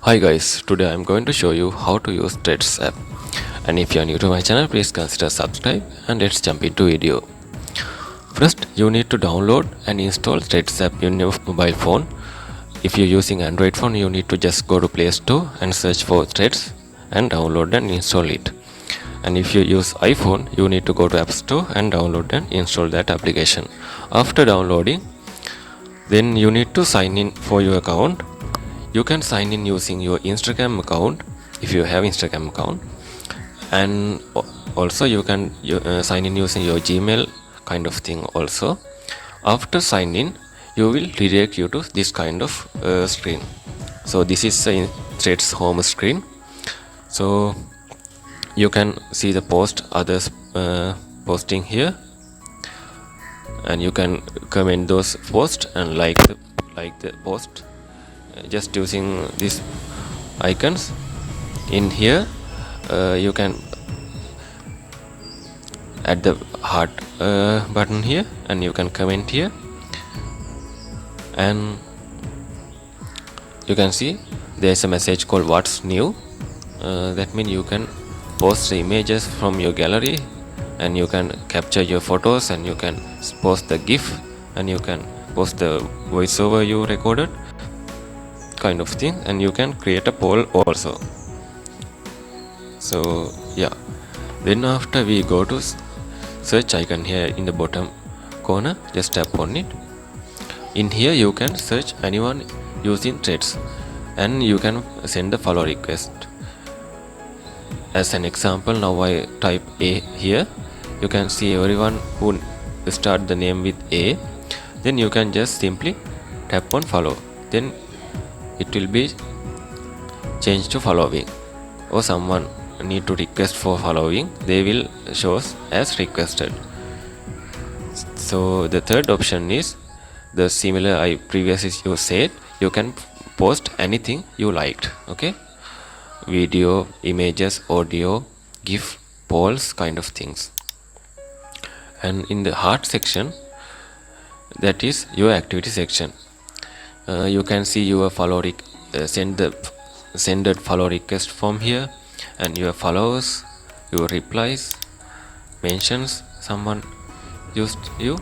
Hi guys, today I'm going to show you how to use Threads app. And if you are new to my channel, please consider subscribe and let's jump into video. First, you need to download and install Threads app in your mobile phone. If you're using Android phone, you need to just go to Play Store and search for Threads and download and install it. And if you use iPhone, you need to go to App Store and download and install that application. After downloading, then you need to sign in for your account. You can sign in using your Instagram account if you have Instagram account, and also you can sign in using your Gmail kind of thing also. After sign in, you will redirect you to this kind of screen. So this is the Threads home screen. So you can see the post others posting here, and you can comment those posts and like the post just using these icons. In here you can add the heart button here, and you can comment here, and you can see there's a message called what's new. That means you can post the images from your gallery, and you can capture your photos, and you can post the GIF, and you can post the voiceover you recorded kind of thing, and you can create a poll also. So yeah, then after we go to search icon here in the bottom corner, just tap on it. In here you can search anyone using Threads, and you can send a follow request. As an example, now I type A here. You can see everyone who start the name with A. Then you can just simply tap on follow. Then it will be changed to following, or someone need to request for following, they will show as requested. So the third option is the similar I previously you said, you can post anything you liked. Okay, video, images, audio, GIF, polls kind of things. And in the heart section, that is your activity section. You can see your sended follow request from here, and your followers, your replies, mentions someone used you,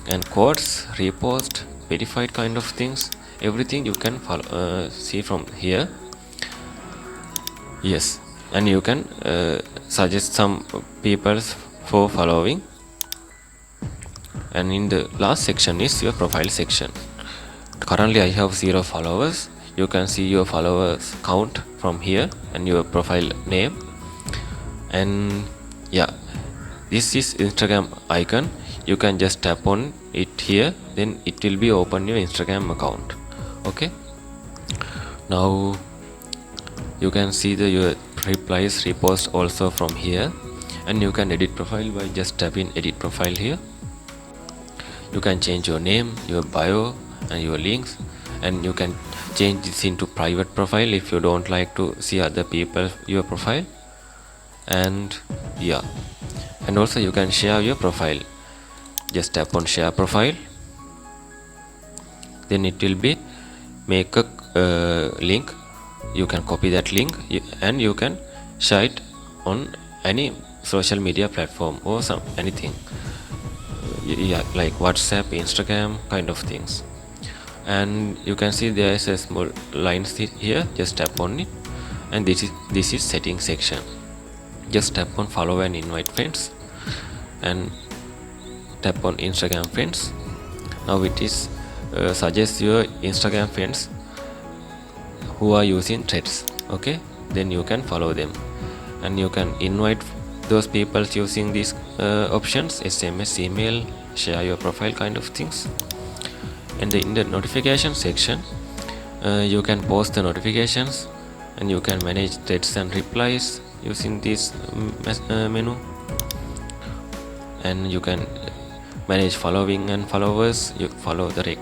and quotes, repost, verified kind of things. Everything you can see from here. Yes, and you can suggest some people for following. And in the last section is your profile section. Currently I have 0 followers. You can see your followers count from here and your profile name. And yeah, this is Instagram icon. You can just tap on it here, then it will be open your Instagram account. Okay, now you can see your replies, repost also from here, and you can edit profile by just tapping edit profile here. You can change your name, your bio, and your links, and you can change this into private profile if you don't like to see other people your profile. And yeah, and also you can share your profile. Just tap on share profile, then it will be make a link. You can copy that link and you can share it on any social media platform or anything, yeah, like WhatsApp, Instagram kind of things. And you can see there is a small lines here. Just tap on it, and this is setting section. Just tap on follow and invite friends, and tap on Instagram friends. Now it is suggest your Instagram friends who are using Threads. Okay, then you can follow them, and you can invite those people using these options: SMS, email, share your profile kind of things. And in the notification section, you can post the notifications, and you can manage threads and replies using this menu. And you can manage following and followers. You follow the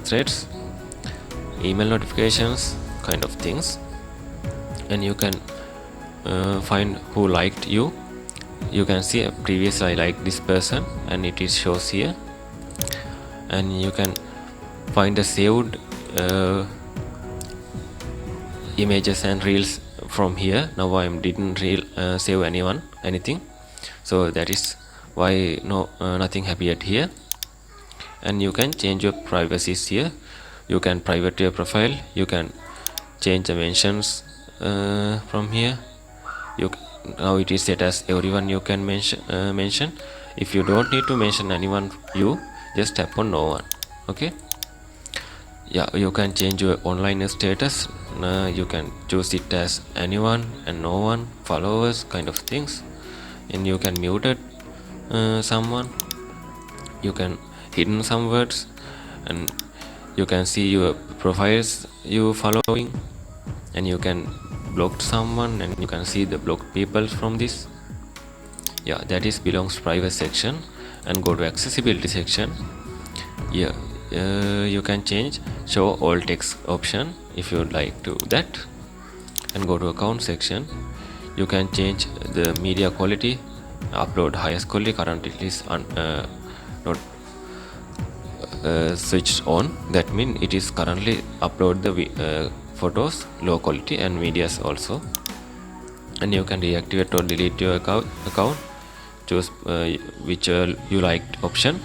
threads, email notifications kind of things. And you can find who liked you. You can see previously I liked this person, and it is shows here. And you can find a saved images and reels from here. Now I didn't save anything, so that is why nothing appeared here. And you can change your privacies here. You can private your profile, you can change the mentions from here. Now it is set as everyone you can mention. If you don't need to mention anyone, you just tap on no one. Okay, yeah, you can change your online status. You can choose it as anyone and no one, followers, kind of things. And you can mute someone, you can hidden some words, and you can see your profiles you following, and you can block someone, and you can see the blocked people from this. Yeah, that is belongs to private section. And go to accessibility section. Yeah, you can change show all text option if you would like to that. And go to account section. You can change the media quality, upload highest quality. Currently it is not switched on. That means it is currently upload the photos low quality and videos also. And you can deactivate or delete your account. Choose which you liked option.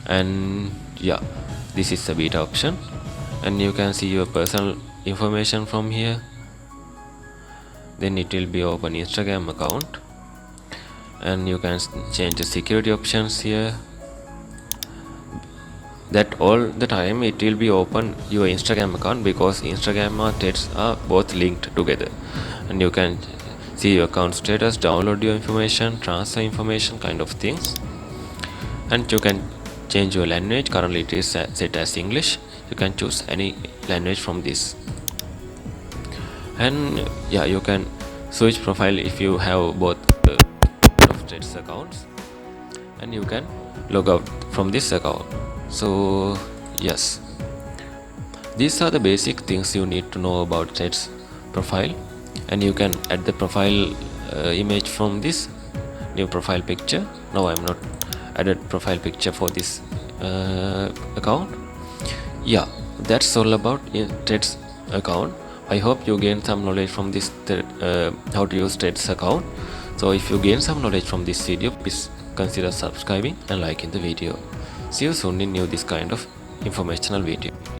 And yeah, this is the beta option. And you can see your personal information from here. Then it will be open Instagram account, and you can change the security options here. That all the time it will be open your Instagram account, because Instagram and threads are both linked together. And you can see your account status, download your information, transfer information, kind of things. And you can change your language. Currently it is set as English. You can choose any language from this. And yeah, you can switch profile if you have both of threads accounts, and you can log out from this account. So yes, these are the basic things you need to know about threads profile. And you can add the profile image from this new profile picture. Now I'm not added profile picture for this account. Yeah, that's all about threads account. I hope you gain some knowledge from this how to use threads account. So if you gain some knowledge from this video, please consider subscribing and liking the video. See you soon in this kind of informational video.